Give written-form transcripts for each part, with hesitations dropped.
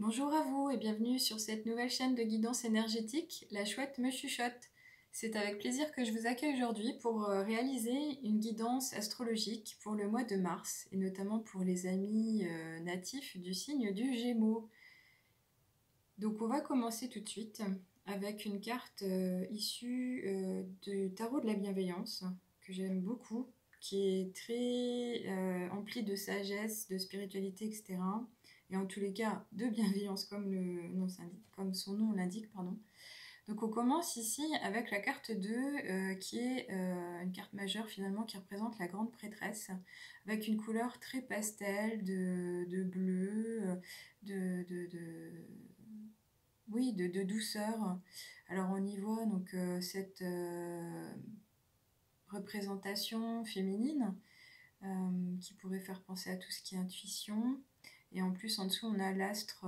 Bonjour à vous et bienvenue sur cette nouvelle chaîne de guidance énergétique, La Chouette me chuchote. C'est avec plaisir que je vous accueille aujourd'hui pour réaliser une guidance astrologique pour le mois de mars et notamment pour les amis natifs du signe du Gémeaux. Donc on va commencer tout de suite avec une carte issue du tarot de la bienveillance que j'aime beaucoup, qui est très emplie de sagesse, de spiritualité, etc. Et en tous les cas de bienveillance comme son nom l'indique, pardon. Donc on commence ici avec la carte 2 qui est une carte majeure finalement qui représente la grande prêtresse avec une couleur très pastel de bleu, de douceur. Alors on y voit donc cette représentation féminine qui pourrait faire penser à tout ce qui est intuition. Et en plus, en dessous, on a l'astre,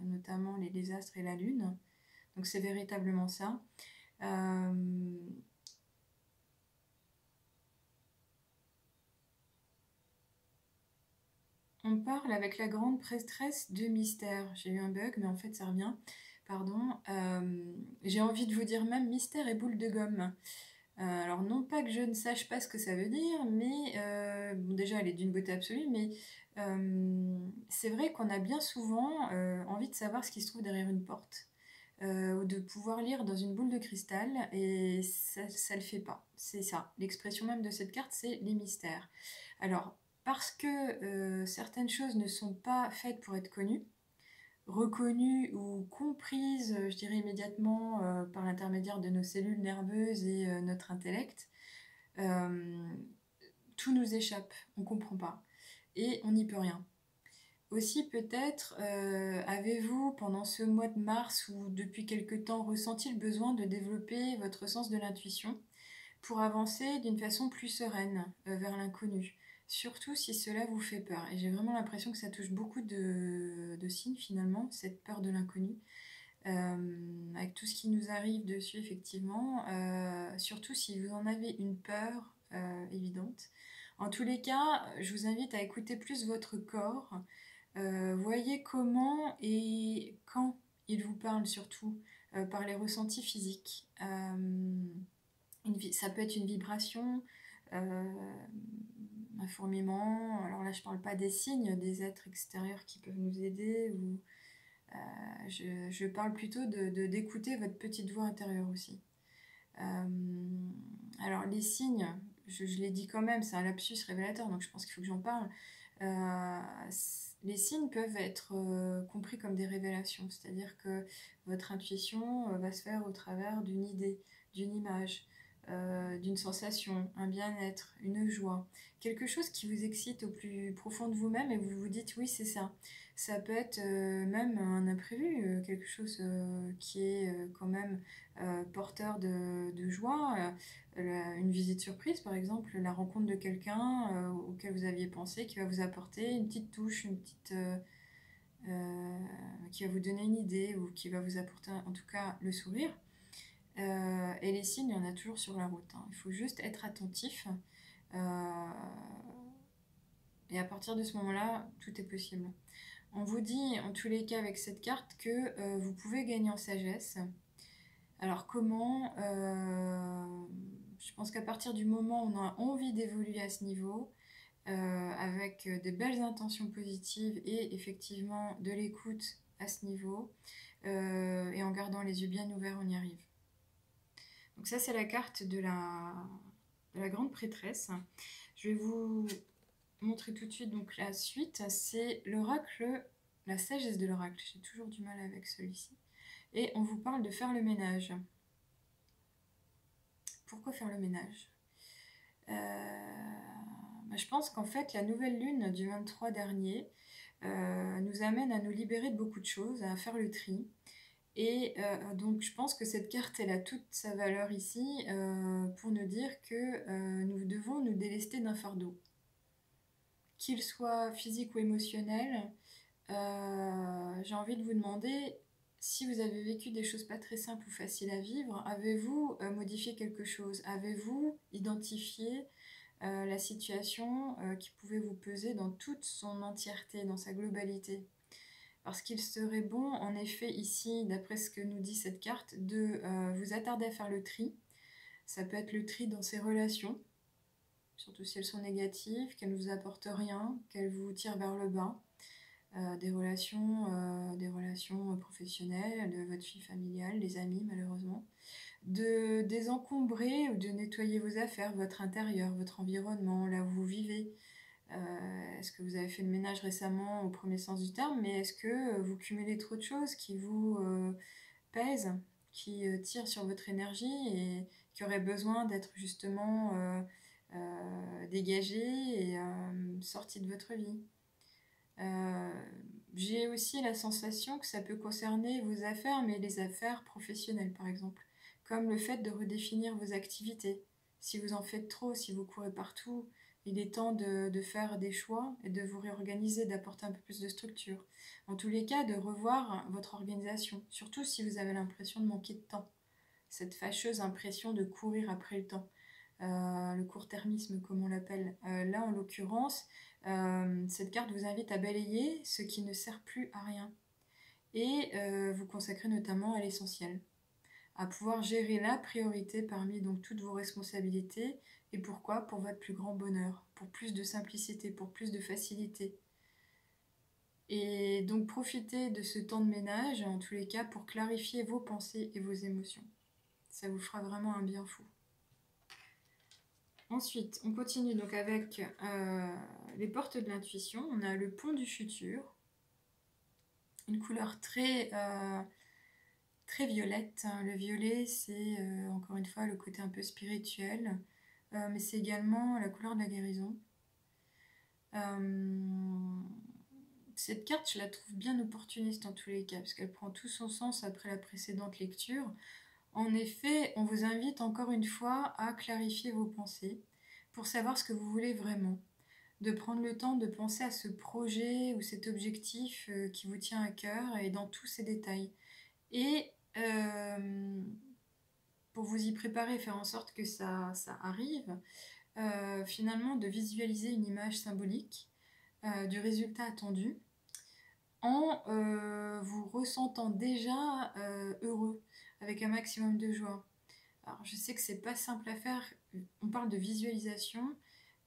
notamment les astres et la lune. Donc c'est véritablement ça. On parle avec la grande prêtresse de mystère. J'ai eu un bug, mais en fait ça revient. Pardon. J'ai envie de vous dire même mystère et boule de gomme. Alors non pas que je ne sache pas ce que ça veut dire, mais bon, déjà elle est d'une beauté absolue, mais c'est vrai qu'on a bien souvent envie de savoir ce qui se trouve derrière une porte, ou de pouvoir lire dans une boule de cristal, et ça le fait pas. C'est ça, l'expression même de cette carte, c'est les mystères. Alors, parce que certaines choses ne sont pas faites pour être connues, reconnues ou comprises, je dirais immédiatement, par l'intermédiaire de nos cellules nerveuses et notre intellect, tout nous échappe, on ne comprend pas et on n'y peut rien. Aussi peut-être avez-vous pendant ce mois de mars ou depuis quelque temps ressenti le besoin de développer votre sens de l'intuition pour avancer d'une façon plus sereine vers l'inconnu, surtout si cela vous fait peur. Et j'ai vraiment l'impression que ça touche beaucoup de signes finalement, cette peur de l'inconnu, avec tout ce qui nous arrive dessus effectivement, surtout si vous en avez une peur évidente. En tous les cas, je vous invite à écouter plus votre corps, voyez comment et quand il vous parle surtout, par les ressentis physiques. Ça peut être une vibration, un fourmillement. Alors là, je ne parle pas des signes, des êtres extérieurs qui peuvent nous aider. Je parle plutôt d'écouter votre petite voix intérieure aussi. Alors les signes, je l'ai dit quand même, c'est un lapsus révélateur, donc je pense qu'il faut que j'en parle. Les signes peuvent être compris comme des révélations, c'est-à-dire que votre intuition va se faire au travers d'une idée, d'une image, d'une sensation, un bien-être, une joie, quelque chose qui vous excite au plus profond de vous-même et vous vous dites oui c'est ça. Ça peut être même un imprévu, quelque chose qui est quand même porteur de joie, une visite surprise par exemple, la rencontre de quelqu'un auquel vous aviez pensé, qui va vous apporter une petite touche, qui va vous donner une idée ou qui va vous apporter en tout cas le sourire. Et les signes, il y en a toujours sur la route, hein. Il faut juste être attentif. Et à partir de ce moment-là, tout est possible. On vous dit en tous les cas avec cette carte que vous pouvez gagner en sagesse. Alors comment je pense qu'à partir du moment où on a envie d'évoluer à ce niveau, avec de belles intentions positives et effectivement de l'écoute à ce niveau, et en gardant les yeux bien ouverts, on y arrive. Donc ça c'est la carte de la grande prêtresse. Je vais vous montrer tout de suite donc la suite, c'est l'oracle, la sagesse de l'oracle. J'ai toujours du mal avec celui-ci. Et on vous parle de faire le ménage. Pourquoi faire le ménage? Je pense qu'en fait la nouvelle lune du 23 dernier nous amène à nous libérer de beaucoup de choses, à faire le tri. Et donc je pense que cette carte elle a toute sa valeur ici pour nous dire que nous devons nous délester d'un fardeau, qu'il soit physique ou émotionnel. J'ai envie de vous demander si vous avez vécu des choses pas très simples ou faciles à vivre. Avez-vous modifié quelque chose? Avez-vous identifié la situation qui pouvait vous peser dans toute son entièreté, dans sa globalité? Parce qu'il serait bon, en effet, ici, d'après ce que nous dit cette carte, de vous attarder à faire le tri. Ça peut être le tri dans ses relations, surtout si elles sont négatives, qu'elles ne vous apportent rien, qu'elles vous tirent vers le bas. Des relations professionnelles, de votre vie familiale, des amis malheureusement. De désencombrer ou de nettoyer vos affaires, votre intérieur, votre environnement, là où vous vivez. Est-ce que vous avez fait le ménage récemment au premier sens du terme, mais est-ce que vous cumulez trop de choses qui vous pèsent, qui tirent sur votre énergie et qui auraient besoin d'être justement dégagées et sorties de votre vie? J'ai aussi la sensation que ça peut concerner vos affaires, mais les affaires professionnelles par exemple, comme le fait de redéfinir vos activités. Si vous en faites trop, si vous courez partout, il est temps de faire des choix et de vous réorganiser, d'apporter un peu plus de structure. En tous les cas, de revoir votre organisation, surtout si vous avez l'impression de manquer de temps. Cette fâcheuse impression de courir après le temps. Le court-termisme comme on l'appelle. Là en l'occurrence, cette carte vous invite à balayer ce qui ne sert plus à rien et vous consacrer notamment à l'essentiel, à pouvoir gérer la priorité parmi donc toutes vos responsabilités. Et pourquoi? Pour votre plus grand bonheur, pour plus de simplicité, pour plus de facilité. Et donc profitez de ce temps de ménage en tous les cas pour clarifier vos pensées et vos émotions. Ça vous fera vraiment un bien fou. Ensuite, on continue donc avec les portes de l'intuition. On a le pont du futur, une couleur très violette. Le violet, c'est encore une fois le côté un peu spirituel, mais c'est également la couleur de la guérison. Cette carte, je la trouve bien opportuniste en tous les cas, parce qu'elle prend tout son sens après la précédente lecture. En effet, on vous invite encore une fois à clarifier vos pensées pour savoir ce que vous voulez vraiment. De prendre le temps de penser à ce projet ou cet objectif qui vous tient à cœur et dans tous ses détails. Et pour vous y préparer, faire en sorte que ça arrive, finalement de visualiser une image symbolique du résultat attendu en vous ressentant déjà heureux, avec un maximum de joie. Alors je sais que c'est pas simple à faire, on parle de visualisation,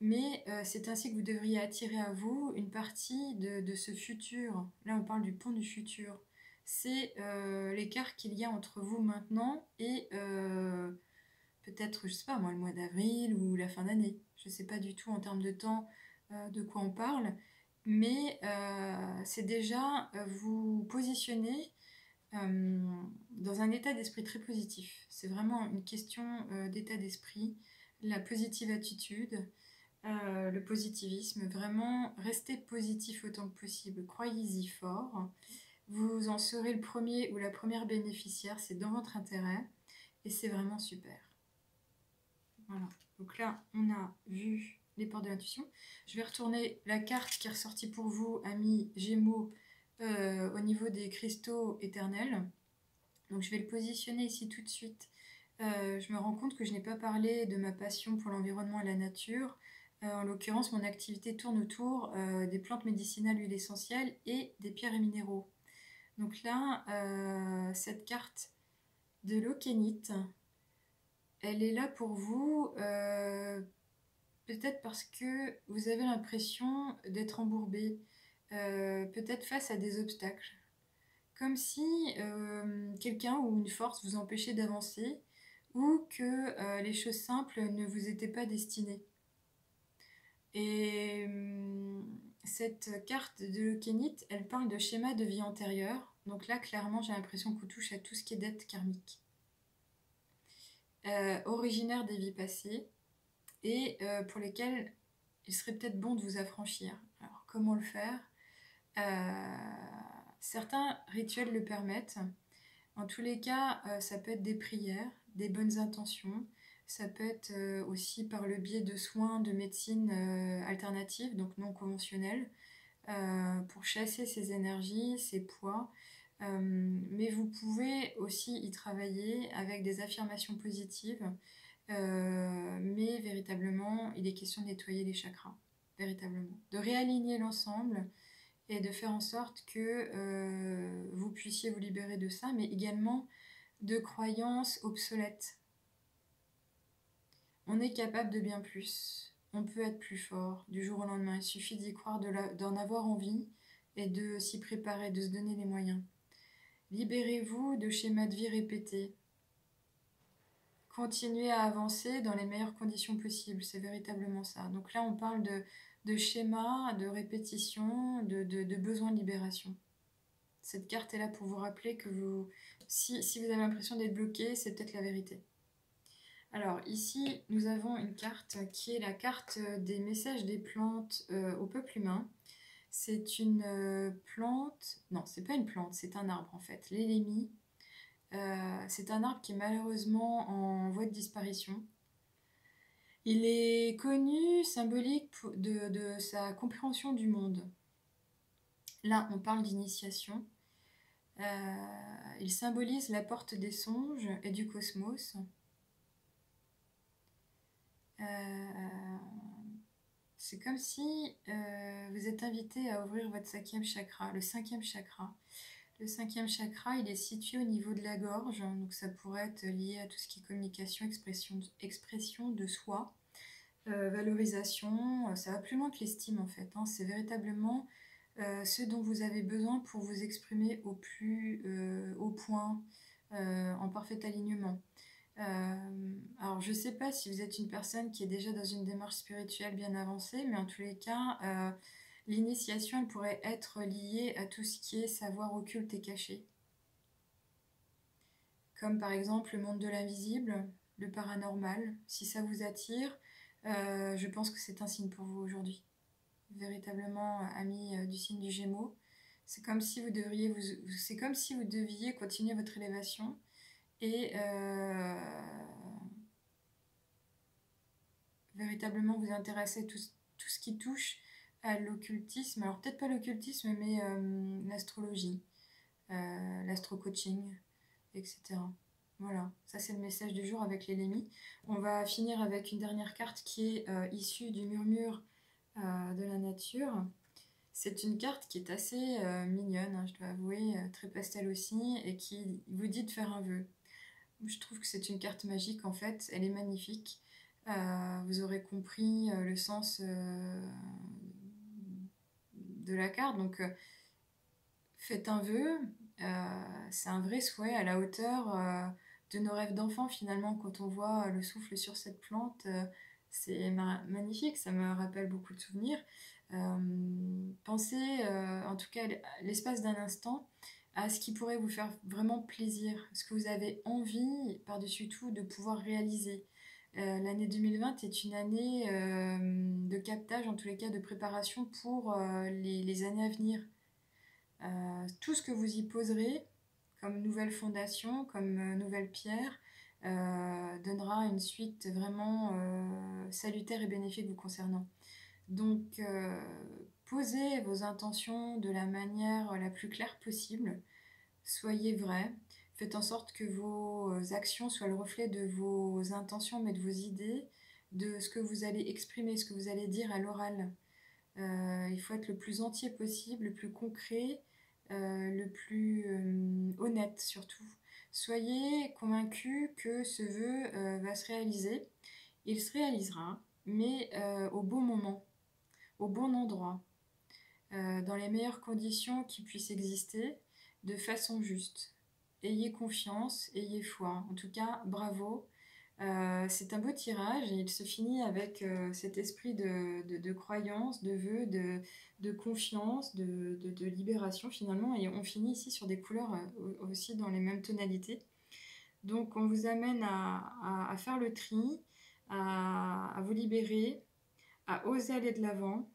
mais c'est ainsi que vous devriez attirer à vous une partie de ce futur. Là on parle du pont du futur. C'est l'écart qu'il y a entre vous maintenant et peut-être, je sais pas moi, le mois d'avril ou la fin d'année. Je sais pas du tout en termes de temps de quoi on parle, mais c'est déjà vous positionner dans un état d'esprit très positif. C'est vraiment une question d'état d'esprit, la positive attitude, le positivisme. Vraiment, restez positif autant que possible. Croyez-y fort. Vous en serez le premier ou la première bénéficiaire. C'est dans votre intérêt et c'est vraiment super. Voilà. Donc là, on a vu les portes de l'intuition. Je vais retourner la carte qui est ressortie pour vous, amis Gémeaux, au niveau des cristaux éternels. Donc je vais le positionner ici tout de suite. Je me rends compte que je n'ai pas parlé de ma passion pour l'environnement et la nature. En l'occurrence, mon activité tourne autour des plantes médicinales, huiles essentielles et des pierres et minéraux. Donc là, cette carte de l'aukénite, elle est là pour vous, peut-être parce que vous avez l'impression d'être embourbé, peut-être face à des obstacles. Comme si quelqu'un ou une force vous empêchait d'avancer ou que les choses simples ne vous étaient pas destinées. Et cette carte de l'eukénite, elle parle de schéma de vie antérieure. Donc là, clairement, j'ai l'impression qu'on touche à tout ce qui est dette karmique. Originaire des vies passées et pour lesquelles il serait peut-être bon de vous affranchir. Alors, comment le faire? Certains rituels le permettent. En tous les cas, ça peut être des prières, des bonnes intentions. Ça peut être aussi par le biais de soins de médecine alternative, donc non conventionnelle, pour chasser ces énergies, ces poids. Mais vous pouvez aussi y travailler avec des affirmations positives. Mais véritablement, il est question de nettoyer les chakras, véritablement. De réaligner l'ensemble et de faire en sorte que vous puissiez vous libérer de ça, mais également de croyances obsolètes. On est capable de bien plus, on peut être plus fort du jour au lendemain, il suffit d'y croire, d'en avoir envie et de s'y préparer, de se donner les moyens. Libérez-vous de schémas de vie répétés. Continuez à avancer dans les meilleures conditions possibles, c'est véritablement ça. Donc là, on parle de schémas, de répétition, de besoin de libération. Cette carte est là pour vous rappeler que si vous avez l'impression d'être bloqué, c'est peut-être la vérité. Alors ici, nous avons une carte qui est la carte des messages des plantes au peuple humain. C'est une plante, non, c'est pas une plante, c'est un arbre en fait, l'élémie. C'est un arbre qui est malheureusement en voie de disparition. Il est connu, symbolique de sa compréhension du monde. Là, on parle d'initiation. Il symbolise la porte des songes et du cosmos. C'est comme si vous êtes invité à ouvrir votre 5e chakra, le 5e chakra. Le 5e chakra, il est situé au niveau de la gorge, donc ça pourrait être lié à tout ce qui est communication, expression de soi, valorisation. Ça va plus loin que l'estime en fait. C'est véritablement ce dont vous avez besoin pour vous exprimer au plus haut point, en parfait alignement. Alors je sais pas si vous êtes une personne qui est déjà dans une démarche spirituelle bien avancée, mais en tous les cas, l'initiation elle pourrait être liée à tout ce qui est savoir occulte et caché. Comme par exemple le monde de l'invisible, le paranormal. Si ça vous attire, je pense que c'est un signe pour vous aujourd'hui. Véritablement, ami du signe du Gémeaux. C'est comme si vous deviez continuer votre élévation et véritablement vous intéresser à tout ce qui touche à l'occultisme. Alors peut-être pas l'occultisme, mais l'astrologie, l'astro-coaching, etc. Voilà, ça c'est le message du jour avec l'élémie. On va finir avec une dernière carte qui est issue du murmure de la nature. C'est une carte qui est assez mignonne, je dois avouer, très pastel aussi, et qui vous dit de faire un vœu. Je trouve que c'est une carte magique en fait, elle est magnifique. Vous aurez compris le sens de la carte, donc faites un vœu, c'est un vrai souhait à la hauteur de nos rêves d'enfant finalement. Quand on voit le souffle sur cette plante, c'est magnifique, ça me rappelle beaucoup de souvenirs. Pensez en tout cas l'espace d'un instant à ce qui pourrait vous faire vraiment plaisir, ce que vous avez envie par-dessus tout de pouvoir réaliser. L'année 2020 est une année de captage, en tous les cas de préparation pour les années à venir. Tout ce que vous y poserez comme nouvelle fondation, comme nouvelle pierre, donnera une suite vraiment salutaire et bénéfique vous concernant. Donc, posez vos intentions de la manière la plus claire possible. Soyez vrai. Faites en sorte que vos actions soient le reflet de vos intentions, mais de vos idées, de ce que vous allez exprimer, ce que vous allez dire à l'oral. Il faut être le plus entier possible, le plus concret, le plus honnête surtout. Soyez convaincus que ce vœu va se réaliser. Il se réalisera, mais au bon moment, au bon endroit, dans les meilleures conditions qui puissent exister, de façon juste. Ayez confiance, ayez foi. En tout cas, bravo. C'est un beau tirage et il se finit avec cet esprit de croyance, de vœu, de confiance, de libération finalement. Et on finit ici sur des couleurs aussi dans les mêmes tonalités. Donc on vous amène à faire le tri, à vous libérer, à oser aller de l'avant.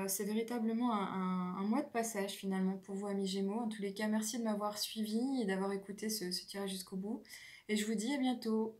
C'est véritablement un mois de passage finalement pour vous, amis Gémeaux. En tous les cas, merci de m'avoir suivi et d'avoir écouté ce tirage jusqu'au bout. Et je vous dis à bientôt.